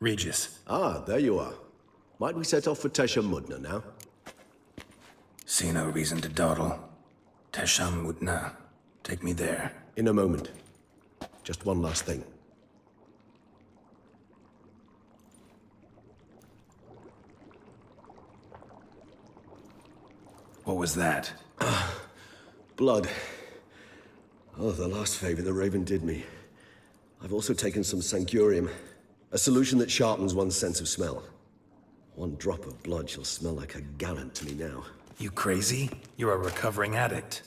Regis. Ah, there you are. Might we set off for Tesham Mudna now? See no reason to dawdle. Tesham Mutna. Take me there. In a moment. Just one last thing. What was that? Blood. Oh, the last favor the Raven did me. I've also taken some Sancurium, a solution that sharpens one's sense of smell. One drop of blood shall smell like a gallon to me now. You crazy? You're a recovering addict.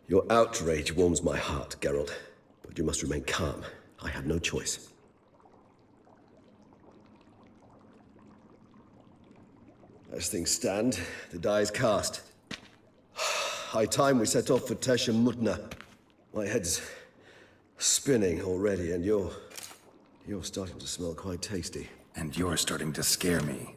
Your outrage warms my heart, Geralt. But you must remain calm. I have no choice. As things stand, the die is cast. High time we set off for Tesham Mutna. My head's spinning already, and you're starting to smell quite tasty. And you're starting to scare me.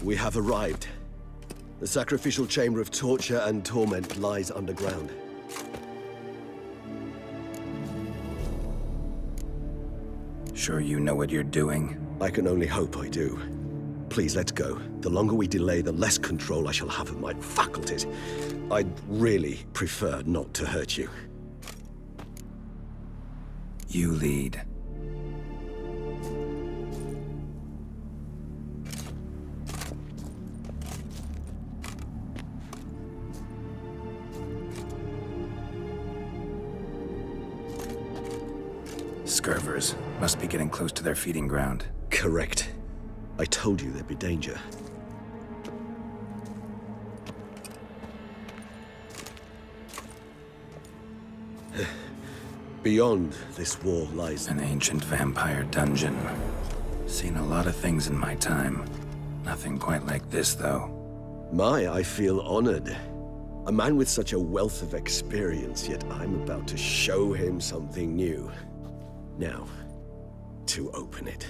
We have arrived. The sacrificial chamber of torture and torment lies underground. Sure you know what you're doing? I can only hope I do. Please, let's go. The longer we delay, the less control I shall have of my faculties. I'd really prefer not to hurt you. You lead. Scurvers must be getting close to their feeding ground. Correct. I told you there'd be danger. Beyond this wall lies An ancient vampire dungeon. Seen a lot of things in my time. Nothing quite like this, though. I feel honored. A man with such a wealth of experience, yet I'm about to show him something new. Now, to open it.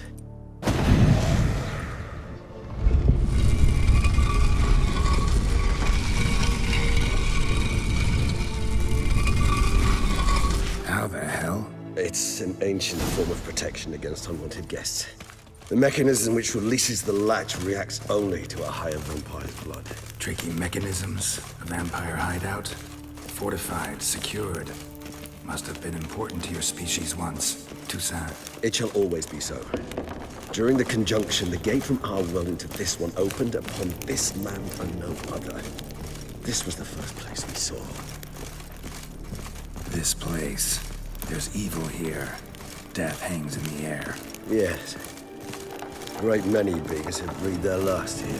How the hell? It's an ancient form of protection against unwanted guests. The mechanism which releases the latch reacts only to a higher vampire's blood. Tricky mechanisms, a vampire hideout. Fortified, secured. Must have been important to your species once. Toussaint. It shall always be so. During the conjunction, the gate from our world into this one opened upon this land and no other. This was the first place we saw. This place. There's evil here. Death hangs in the air. Yes. A great many beings have breathed their last here.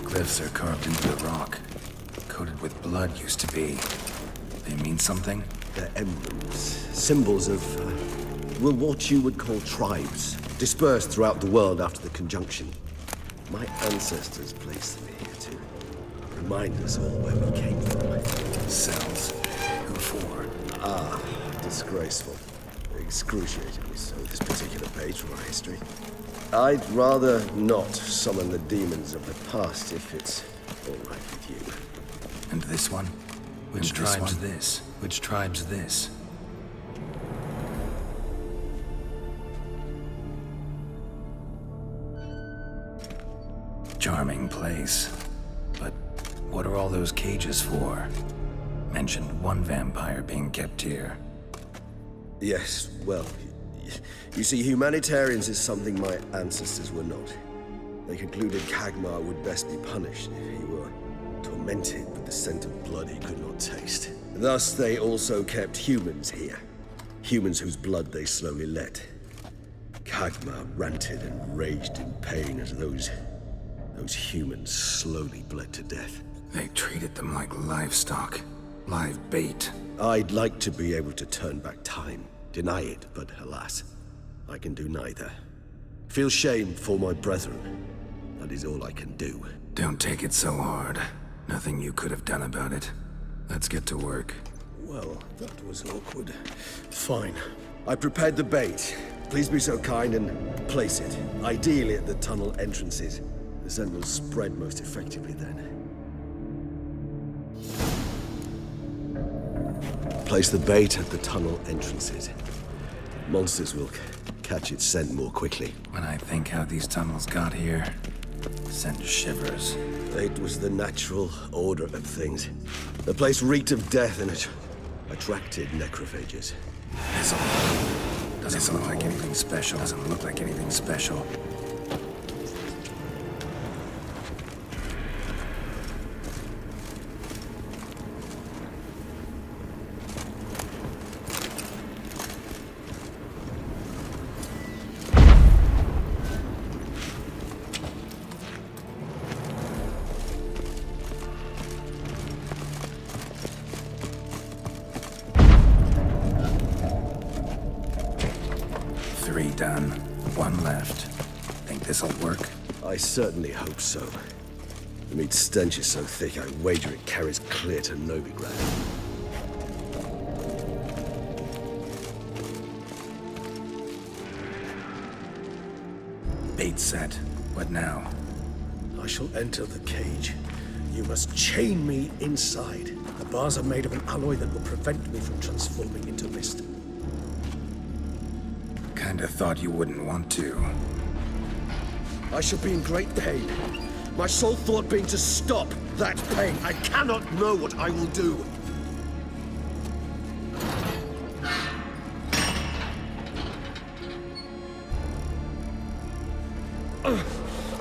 Glyphs are carved into the rock. Coated with blood used to be. They mean something? They're emblems, symbols of, well, what you would call tribes, dispersed throughout the world after the conjunction. My ancestors placed them here to remind us all where we came from. Cells. Who for? Ah, disgraceful. Excruciatingly so, this particular page from our history. I'd rather not summon the demons of the past if it's all right with you. And this one? Which tribe's this? Which tribe's this? Charming place. But what are all those cages for? Mentioned one vampire being kept here. Yes, well, you see, humanitarians is something my ancestors were not. They concluded Kagmar would best be punished if he were tormented with the scent of blood he could not taste. Thus, they also kept humans here. Humans whose blood they slowly let. Kagma ranted and raged in pain as those humans slowly bled to death. They treated them like livestock. Live bait. I'd like to be able to turn back time, deny it, but alas, I can do neither. Feel shame for my brethren. That is all I can do. Don't take it so hard. Nothing you could have done about it. Let's get to work. Well, that was awkward. Fine. I prepared the bait. Please be so kind and place it. Ideally at the tunnel entrances. The scent will spread most effectively then. Place the bait at the tunnel entrances. Monsters will catch its scent more quickly. When I think how these tunnels got here, send shivers. It was the natural order of things. The place reeked of death and it attracted necrophages. Doesn't look like anything special. Doesn't look like anything special. Three done. One left. Think this'll work? I certainly hope so. The meat stench is so thick, I wager it carries clear to Novigrad. Bait set. What now? I shall enter the cage. You must chain me inside. The bars are made of an alloy that will prevent me from transforming into mist. Kinda thought you wouldn't want to. I shall be in great pain. My sole thought being to stop that pain. I cannot know what I will do.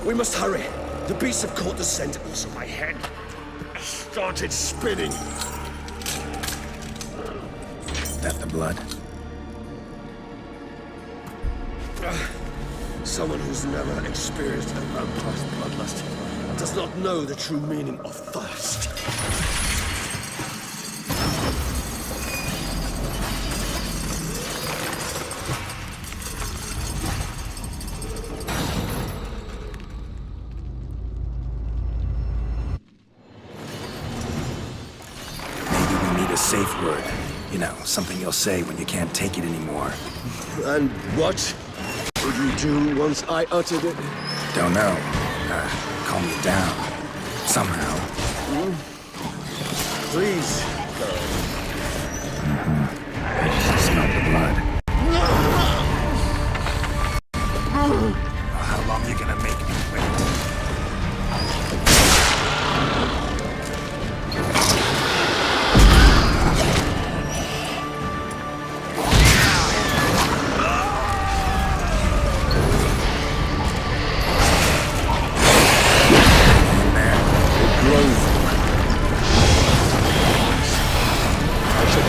We must hurry. The beasts have caught the scent. Also, my head started spinning. That the blood? Someone who's never experienced a vampire's bloodlust does not know the true meaning of thirst. Maybe we need a safe word. You know, something you'll say when you can't take it anymore. And what would you do once I uttered it? Don't know. Calm me down. Somehow. Please, I just smell the blood. How long you gonna make me wait?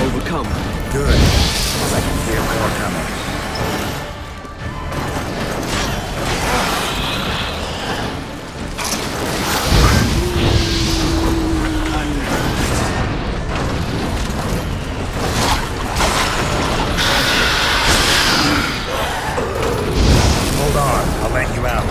overcome. Good, because I can hear more coming. Hold on, I'll let you out.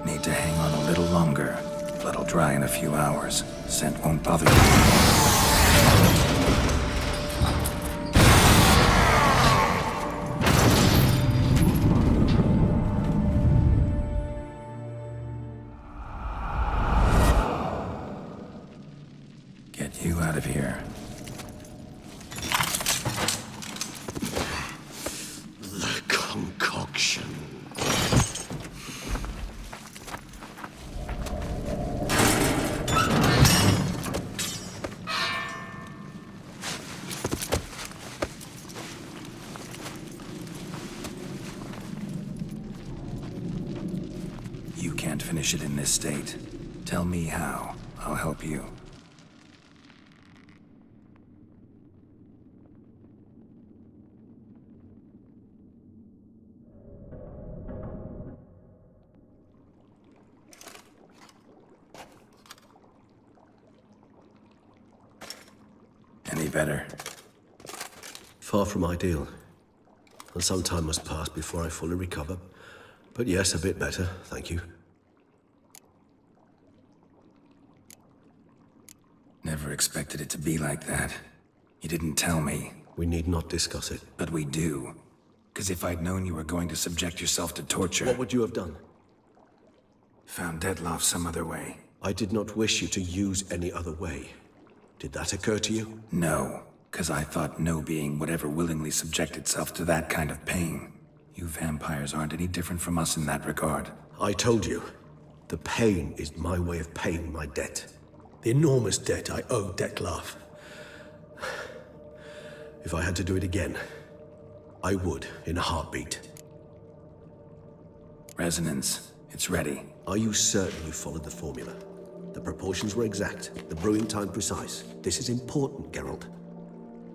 Need to hang on a little longer. Blood'll dry in a few hours. Scent won't bother you. Get You out of here. The concoction. You can't finish it in this state. Tell me how. I'll help you. Any better? Far from ideal. And some time must pass before I fully recover. But yes, a bit better, thank you. Never expected it to be like that. You didn't tell me. We need not discuss it. But we do. Because if I'd known you were going to subject yourself to torture... What would you have done? Found Dettlaff some other way. I did not wish you to use any other way. Did that occur to you? No, because I thought no being would ever willingly subject itself to that kind of pain. You vampires aren't any different from us in that regard. I told you. The pain is my way of paying my debt. The enormous debt I owe Dettlaff. If I had to do it again, I would, in a heartbeat. Resonance. It's ready. Are you certain you followed the formula? The proportions were exact, the brewing time precise. This is important, Geralt.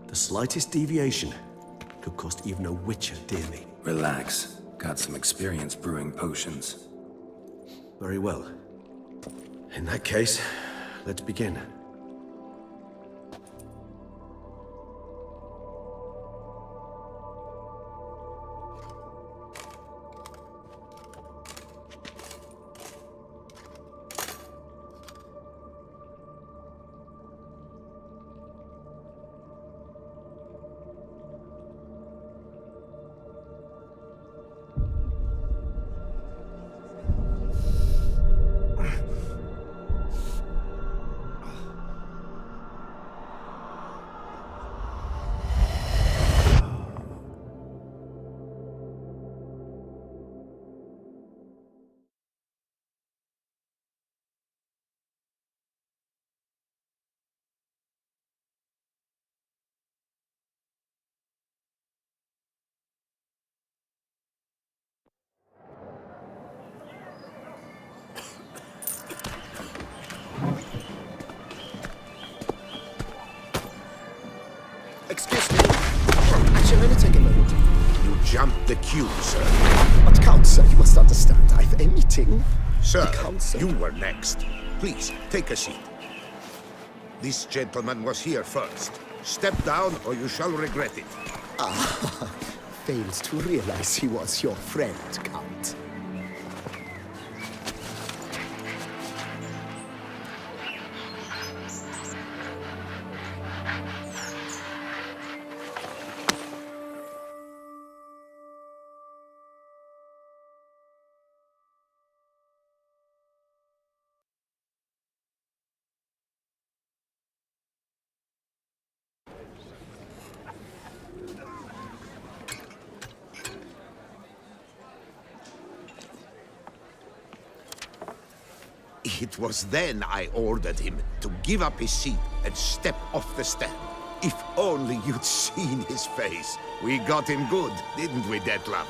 The slightest deviation could cost even a witcher dearly. Relax. Got some experience brewing potions. Very well. In that case, let's begin. Excuse me. Actually, let me take a moment. You jumped the queue, sir. But Count, sir, you must understand. I've a meeting. Sir, Council. you were next. Please, take a seat. This gentleman was here first. Step down or you shall regret it. Fails to realize he was your friend, Count. It was then I ordered him to give up his seat and step off the stand. If only you'd seen his face. We got him good, didn't we, Dettlaff?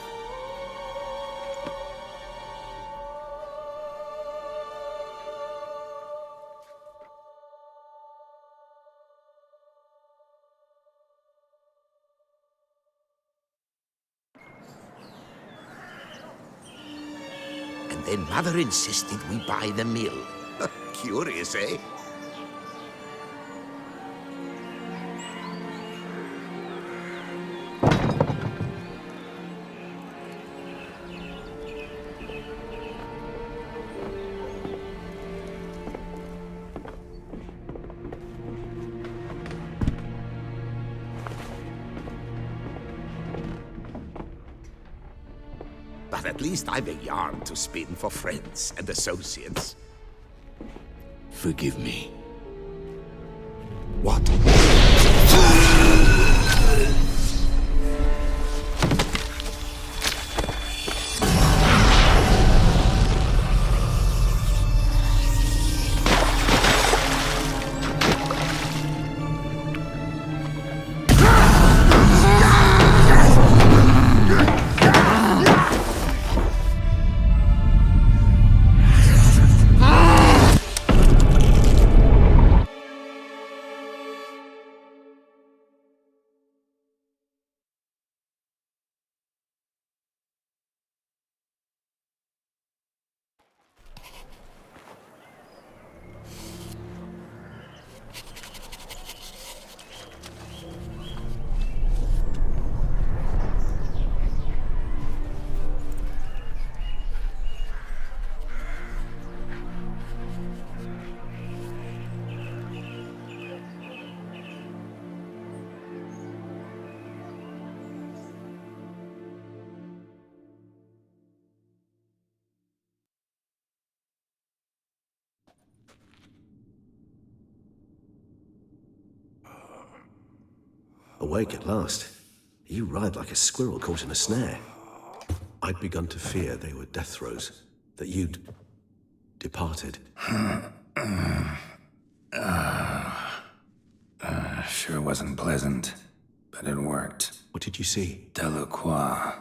And then Mother insisted we buy the mill. Curious, eh? But at least I've a yarn to spin for friends and associates. Forgive me. What? Awake at last. You ride like a squirrel caught in a snare. I'd begun to fear they were death throes, that you'd departed. Sure wasn't pleasant, but it worked. What did you see? Delacroix.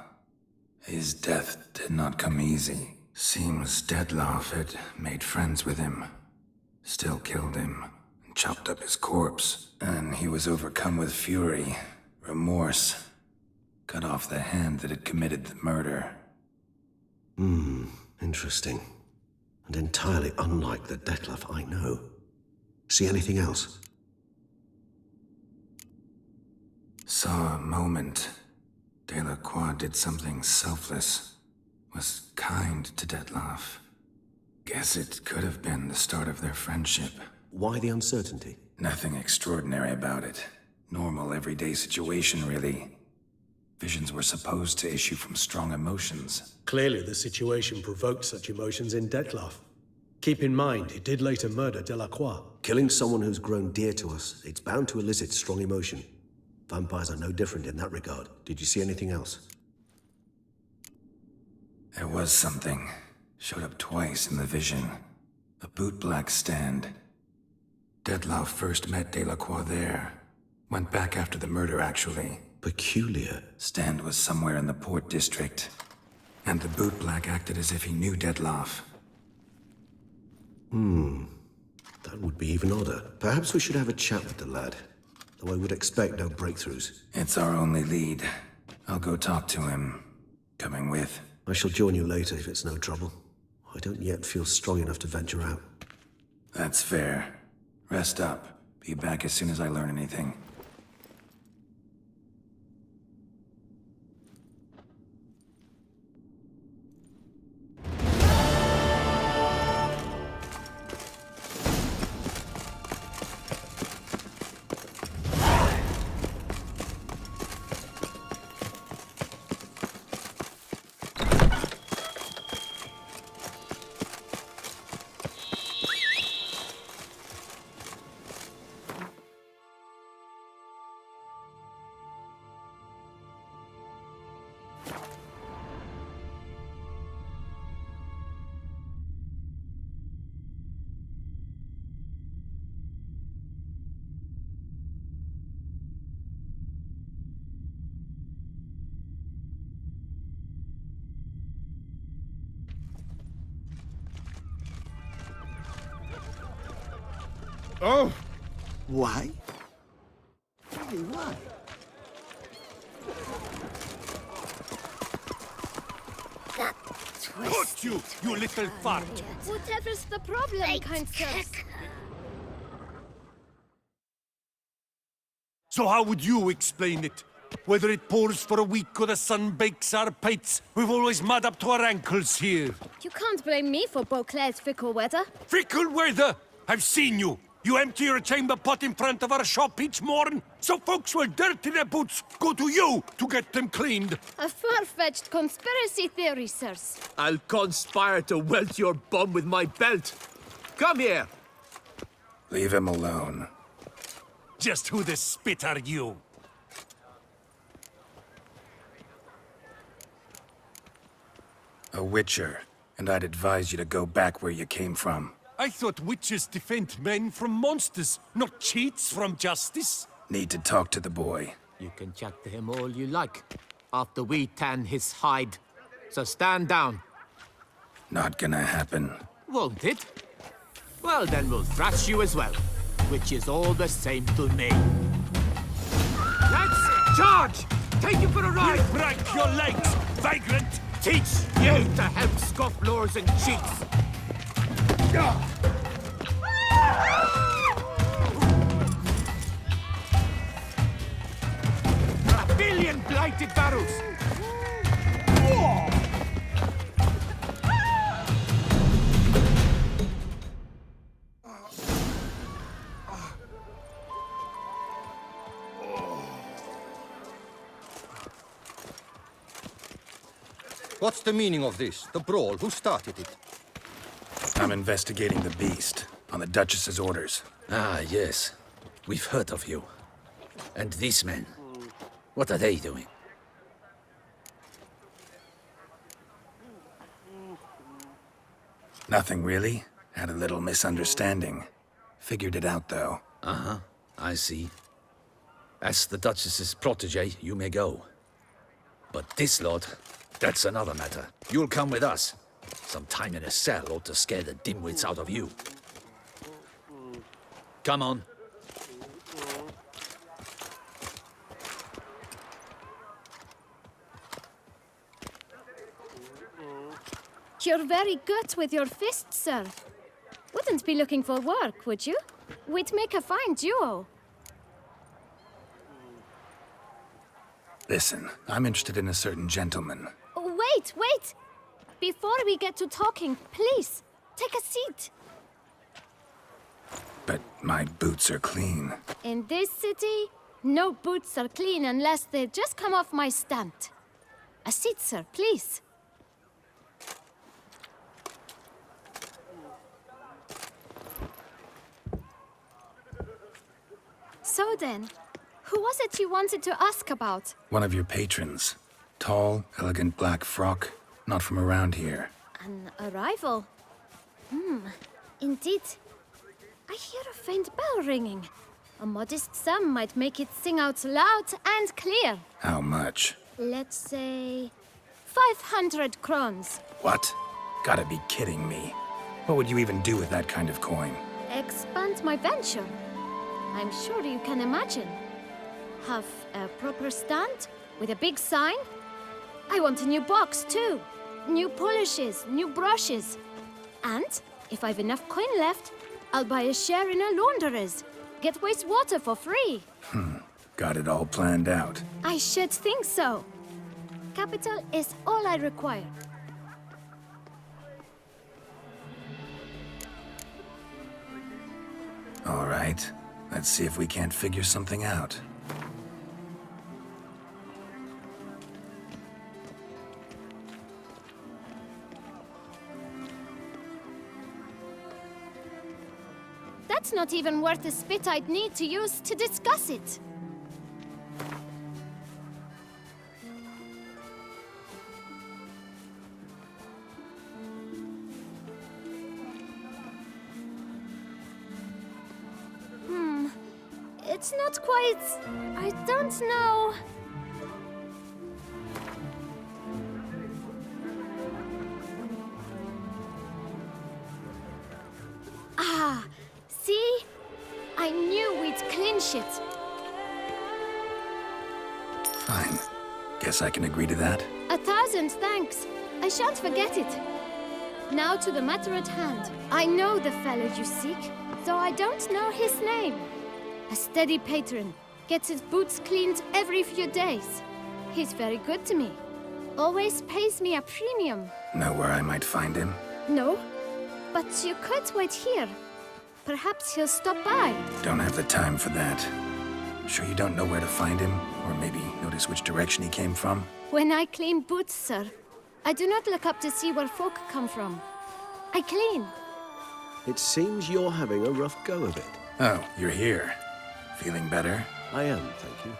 His death did not come easy. Seems Dettlaff had made friends with him. Still killed him, and chopped up his corpse. And he was overcome with fury, remorse. Cut off the hand that had committed the murder. Interesting. And entirely unlike the Dettlaff I know. See anything else? Saw a moment. Delacroix did something selfless. Was kind to Dettlaff. Guess it could have been the start of their friendship. Why the uncertainty? Nothing extraordinary about it. Normal, everyday situation, really. Visions were supposed to issue from strong emotions. Clearly, the situation provoked such emotions in Dettlaff. Keep in mind, he did later murder Delacroix. Killing someone who's grown dear to us, it's bound to elicit strong emotion. Vampires are no different in that regard. Did you see anything else? There was something. Showed up twice in the vision. A bootblack stand. Dettlaff first met Delacroix there. Went back after the murder, actually. Peculiar. Stand was somewhere in the port district. And the bootblack acted as if he knew Dettlaff. That would be even odder. Perhaps we should have a chat with the lad. Though I would expect no breakthroughs. It's our only lead. I'll go talk to him. Coming with? I shall join you later if it's no trouble. I don't yet feel strong enough to venture out. That's fair. Rest up. Be back as soon as I learn anything. Oh! Why? Really, why? Put you, you little fart! Whatever's the problem, kind sirs? So how would you explain it? Whether it pours for a week or the sun bakes our pates, we've always mud up to our ankles here. You can't blame me for Beauclair's fickle weather. Fickle weather! I've seen you! You empty your chamber pot in front of our shop each morn, so folks will dirty their boots, go to you to get them cleaned. A far-fetched conspiracy theory, sirs. I'll conspire to welt your bum with my belt. Come here. Leave him alone. Just who the spit are you? A witcher, and I'd advise you to go back where you came from. I thought witches defend men from monsters, not cheats from justice. Need to talk to the boy. You can chat to him all you like, after we tan his hide. So stand down. Not gonna happen. Won't it? Well, then we'll thrash you as well, which is all the same to me. Let's charge! Take you for a ride! I'll break your legs, vagrant! Teach you to help scofflaws and cheats! A billion blighted barrels! What's the meaning of this? The brawl? Who started it? I'm investigating the beast, on the Duchess's orders. Ah, yes. We've heard of you. And these men, what are they doing? Nothing really. Had a little misunderstanding. Figured it out, though. Uh-huh, I see. As the Duchess's protege, you may go. But this lot, that's another matter. You'll come with us. Some time in a cell ought to scare the dimwits out of you. Come on. You're very good with your fists, sir. Wouldn't be looking for work, would you? We'd make a fine duo. Listen, I'm interested in a certain gentleman. Wait! Before we get to talking, please, take a seat. But my boots are clean. In this city, no boots are clean unless they just come off my stand. A seat, sir, please. So then, who was it you wanted to ask about? One of your patrons. Tall, elegant black frock. Not from around here. An arrival? Indeed. I hear a faint bell ringing. A modest sum might make it sing out loud and clear. How much? Let's say 500 crowns. What? Gotta be kidding me. What would you even do with that kind of coin? Expand my venture. I'm sure you can imagine. Have a proper stand with a big sign. I want a new box too. New polishes, new brushes. And if I've enough coin left, I'll buy a share in a launderer's. Get wastewater for free. Got it all planned out. I should think so. Capital is all I require. All right. Let's see if we can't figure something out. That's not even worth the spit I'd need to use to discuss it. It's not quite... I don't know... Ah, see? I knew we'd clinch it. Fine. Guess I can agree to that. 1,000 thanks. I shan't forget it. Now to the matter at hand. I know the fellow you seek, though I don't know his name. A steady patron. Gets his boots cleaned every few days. He's very good to me. Always pays me a premium. Know where I might find him? No, but you could wait here. Perhaps he'll stop by. Don't have the time for that. Sure you don't know where to find him? Or maybe notice which direction he came from? When I clean boots, sir, I do not look up to see where folk come from. I clean. It seems you're having a rough go of it. Oh, you're here. Feeling better? I am, thank you.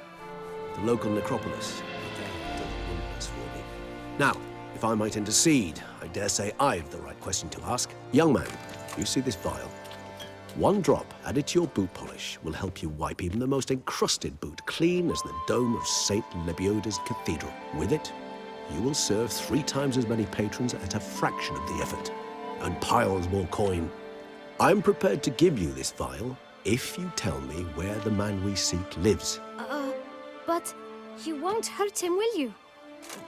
The local necropolis again does wonders for me. Now, if I might intercede, I dare say I've the right question to ask. Young man, you see this vial? One drop added to your boot polish will help you wipe even the most encrusted boot clean as the dome of St. Lebioda's cathedral. With it, you will serve 3 times as many patrons at a fraction of the effort, and piles more coin. I'm prepared to give you this vial if you tell me where the man we seek lives. But you won't hurt him, will you?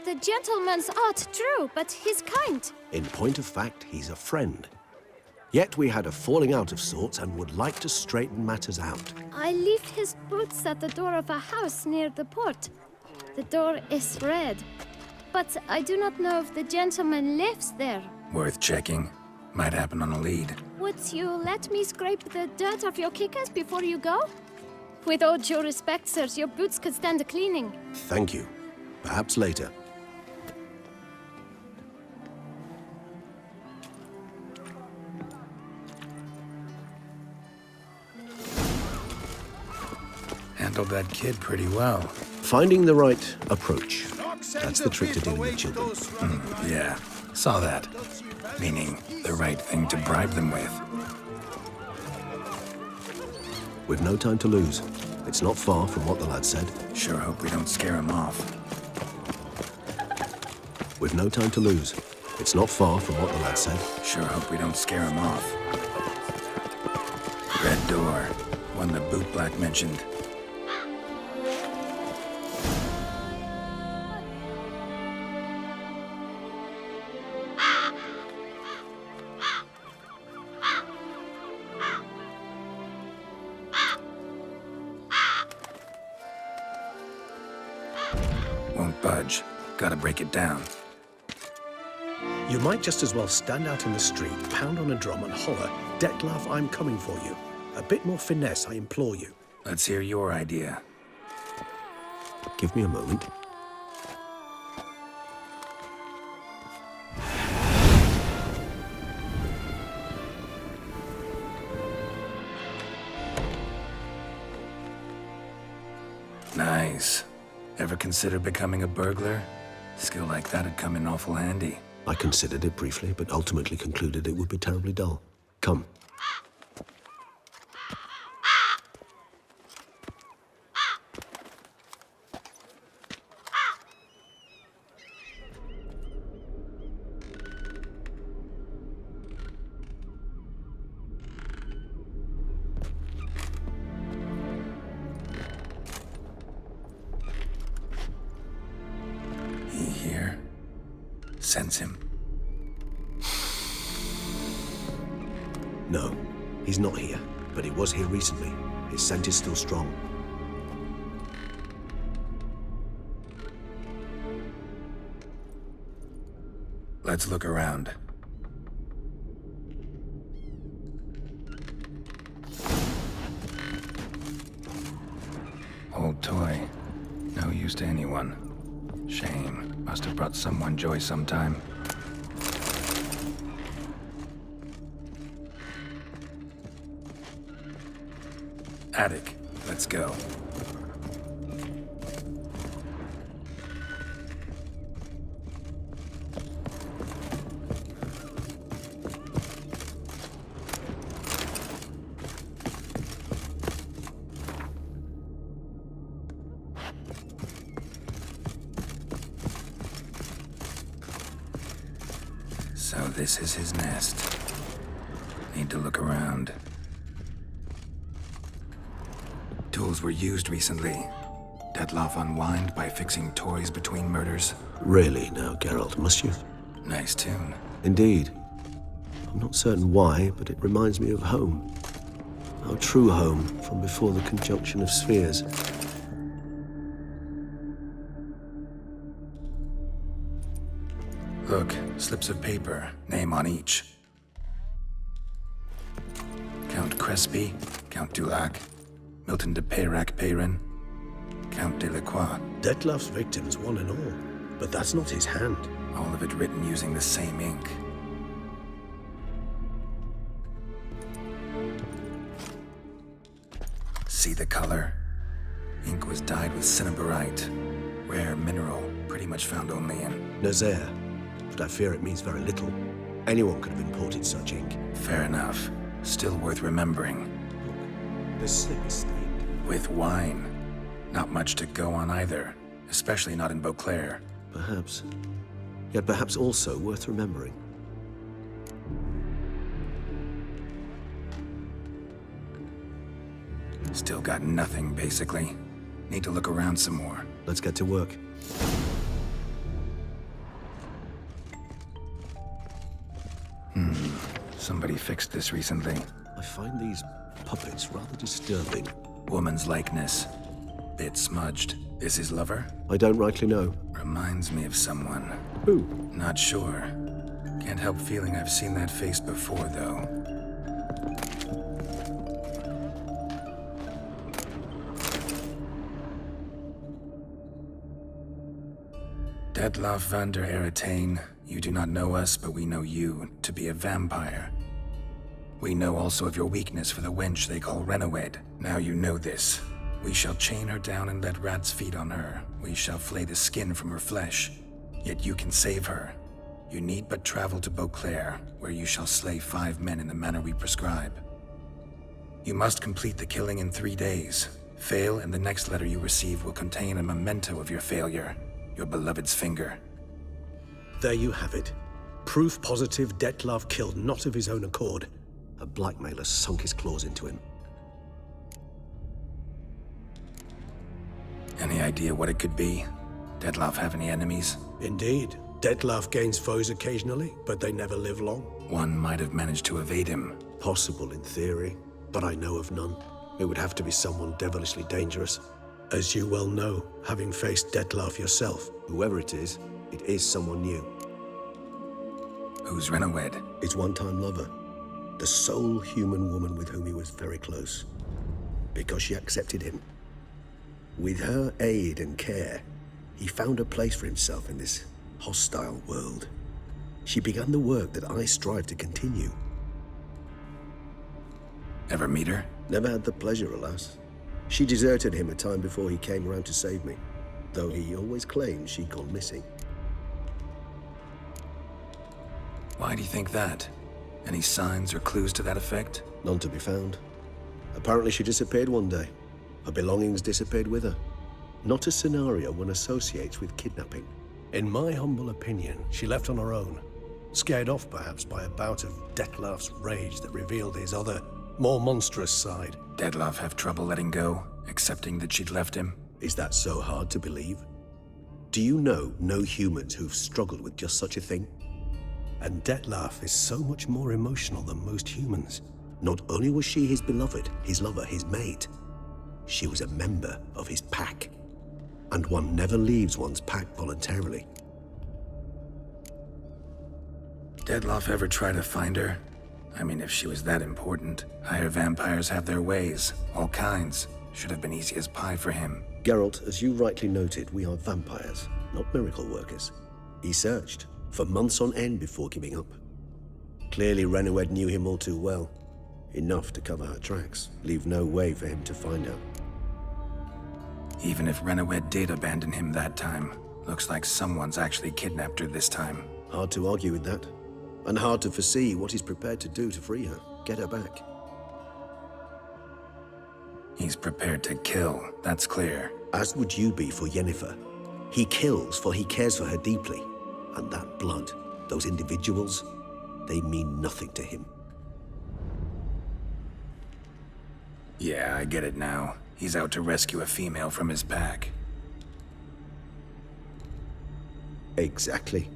The gentleman's art, true, but he's kind. In point of fact, he's a friend. Yet we had a falling out of sorts and would like to straighten matters out. I left his boots at the door of a house near the port. The door is red, but I do not know if the gentleman lives there. Worth checking. Might happen on a lead. Would you let me scrape the dirt off your kickers before you go? With all due respect, sirs, your boots could stand a cleaning. Thank you. Perhaps later. Handled that kid pretty well. Finding the right approach. That's the trick to dealing with children. Yeah, saw that. Meaning, the right thing to bribe them with. We've no time to lose. It's not far from what the lad said. Sure hope we don't scare him off. We've no time to lose. It's not far from what the lad said. Sure hope we don't scare him off. Red door. One the bootblack mentioned. Won't budge. Gotta break it down. You might just as well stand out in the street, pound on a drum and holler, "Detlef, I'm coming for you." A bit more finesse, I implore you. Let's hear your idea. Give me a moment. Nice. Ever consider becoming a burglar? Skill like that'd come in awful handy. I considered it briefly, but ultimately concluded it would be terribly dull. Come. He here? Sense him. No, he's not here, but he was here recently. His scent is still strong. Let's look around. Old toy. No use to anyone. Shame. Must have brought someone joy sometime. Attic. Let's go. So this is his nest. Need to look around. Tools were used recently. Detlef unwind by fixing toys between murders. Really now, Geralt, must you? Nice tune. Indeed. I'm not certain why, but it reminds me of home. Our true home from before the conjunction of spheres. Look, slips of paper, name on each. Count Crespi, Count Dulac, Milton de Peyrac-Peyrin, Count Delacroix. Detlef's victims, one and all. But that's not his hand. All of it written using the same ink. See the color? Ink was dyed with cinnabarite. Rare mineral, pretty much found only in... Nazaire. But I fear it means very little. Anyone could have imported such ink. Fair enough. Still worth remembering. The slip is stained. With wine. Not much to go on either. Especially not in Beauclair. Perhaps. Yet perhaps also worth remembering. Still got nothing, basically. Need to look around some more. Let's get to work. Somebody fixed this recently. I find these puppets rather disturbing. Woman's likeness. Bit smudged. This his lover? I don't rightly know. Reminds me of someone. Who? Not sure. Can't help feeling I've seen that face before, though. Detlaff van der Eretain, you do not know us, but we know you to be a vampire. We know also of your weakness for the wench they call Renowed. Now you know this. We shall chain her down and let rats feed on her. We shall flay the skin from her flesh. Yet you can save her. You need but travel to Beauclair, where you shall slay 5 men in the manner we prescribe. You must complete the killing in 3 days. Fail, and the next letter you receive will contain a memento of your failure. Your beloved's finger. There you have it. Proof positive Detlaff killed not of his own accord. A blackmailer sunk his claws into him. Any idea what it could be? Detlaff have any enemies? Indeed. Detlaff gains foes occasionally, but they never live long. One might have managed to evade him. Possible in theory, but I know of none. It would have to be someone devilishly dangerous. As you well know, having faced Detlaff yourself, whoever it is someone new. Who's Renowed? His one-time lover. The sole human woman with whom he was very close. Because she accepted him. With her aid and care, he found a place for himself in this hostile world. She began the work that I strive to continue. Ever meet her? Never had the pleasure, alas. She deserted him a time before he came around to save me, though he always claimed she'd gone missing. Why do you think that? Any signs or clues to that effect? None to be found. Apparently she disappeared one day. Her belongings disappeared with her. Not a scenario one associates with kidnapping. In my humble opinion, she left on her own. Scared off, perhaps, by a bout of Detlaff's rage that revealed his other, more monstrous side. Detlaff have trouble letting go, accepting that she'd left him? Is that so hard to believe? Do you know no humans who've struggled with just such a thing? And Detlaff is so much more emotional than most humans. Not only was she his beloved, his lover, his mate, she was a member of his pack. And one never leaves one's pack voluntarily. Detlaff ever try to find her? I mean, if she was that important. Higher vampires have their ways, all kinds. Should have been easy as pie for him. Geralt, as you rightly noted, we are vampires, not miracle workers. He searched for months on end before giving up. Clearly Renowed knew him all too well. Enough to cover her tracks, leave no way for him to find out. Even if Renowed did abandon him that time, looks like someone's actually kidnapped her this time. Hard to argue with that. And hard to foresee what he's prepared to do to free her, get her back. He's prepared to kill, that's clear. As would you be for Yennefer. He kills for he cares for her deeply. And that blood, those individuals, they mean nothing to him. Yeah, I get it now. He's out to rescue a female from his pack. Exactly.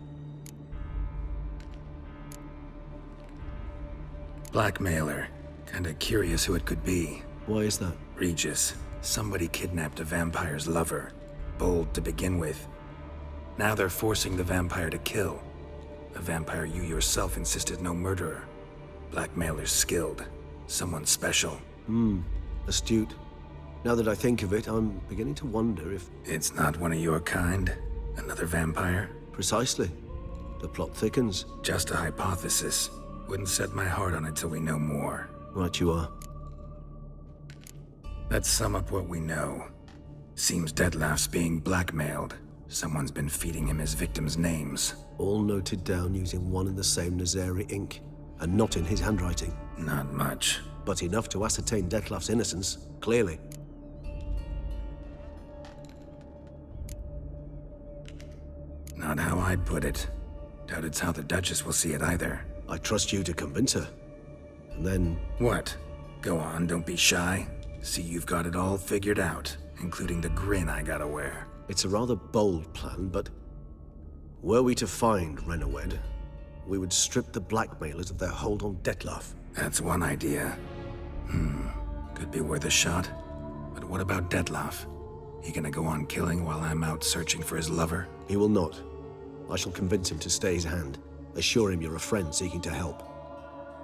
Blackmailer. Kinda curious who it could be. Why is that? Regis. Somebody kidnapped a vampire's lover. Bold to begin with. Now they're forcing the vampire to kill. A vampire you yourself insisted no murderer. Blackmailer's skilled. Someone special. Astute. Now that I think of it, I'm beginning to wonder if... It's not one of your kind? Another vampire? Precisely. The plot thickens. Just a hypothesis. Wouldn't set my heart on it till we know more. Right you are. Let's sum up what we know. Seems Detlef's being blackmailed. Someone's been feeding him his victims' names. All noted down using one and the same Nazari ink, and not in his handwriting. Not much. But enough to ascertain Detlef's innocence, clearly. Not how I'd put it. Doubt it's how the Duchess will see it either. I trust you to convince her. And then... What? Go on, don't be shy. See you've got it all figured out, including the grin I gotta wear. It's a rather bold plan, but... were we to find Renawed, we would strip the blackmailers of their hold on Detlef. That's one idea. Could be worth a shot. But what about Detlef? He gonna go on killing while I'm out searching for his lover? He will not. I shall convince him to stay his hand. Assure him you're a friend seeking to help.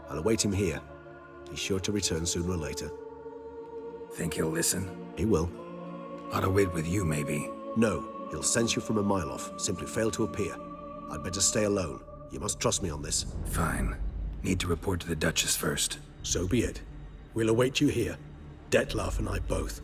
I'll await him here. He's sure to return sooner or later. Think he'll listen? He will. Ought to wait with you, maybe. No, he'll sense you from a mile off. Simply fail to appear. I'd better stay alone. You must trust me on this. Fine. Need to report to the Duchess first. So be it. We'll await you here. Detlef and I both.